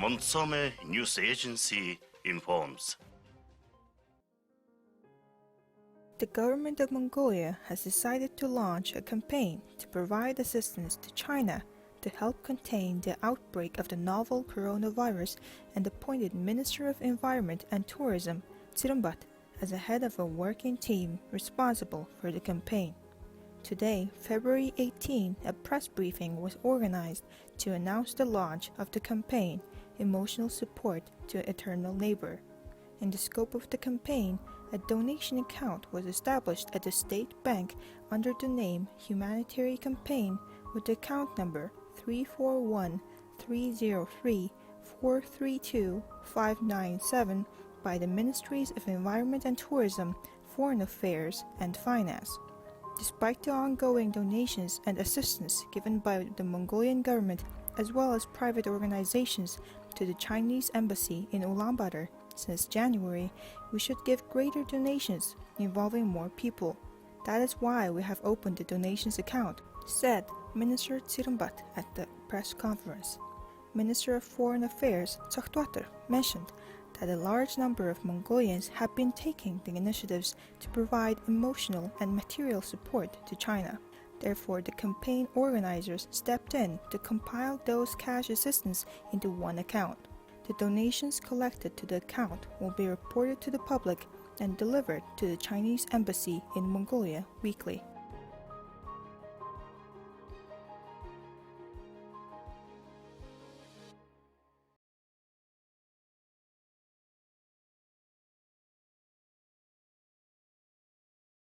Monsome News Agency informs. The government of Mongolia has decided to launch a campaign to provide assistance to China to help contain the outbreak of the novel coronavirus and appointed Minister of Environment and Tourism, Tsirimpat, as the head of a working team responsible for the campaign. Today, February 18, a press briefing was organized to announce the launch of the campaign, Emotional Support to Eternal Neighbor. In the scope of the campaign, a donation account was established at the State Bank under the name Humanitarian Campaign with the account number 341-303-432-597 by the Ministries of Environment and Tourism, Foreign Affairs, and Finance. Despite the ongoing donations and assistance given by the Mongolian government as well as private organizations to the Chinese embassy in Ulaanbaatar since January, we should give greater donations involving more people. That is why we have opened the donations account, said Minister Tsirimpat at the press conference. Minister of Foreign Affairs Tsaktuatar mentioned that a large number of Mongolians have been taking the initiatives to provide emotional and material support to China. Therefore, the campaign organizers stepped in to compile those cash assistance into one account. The donations collected to the account will be reported to the public and delivered to the Chinese embassy in Mongolia weekly.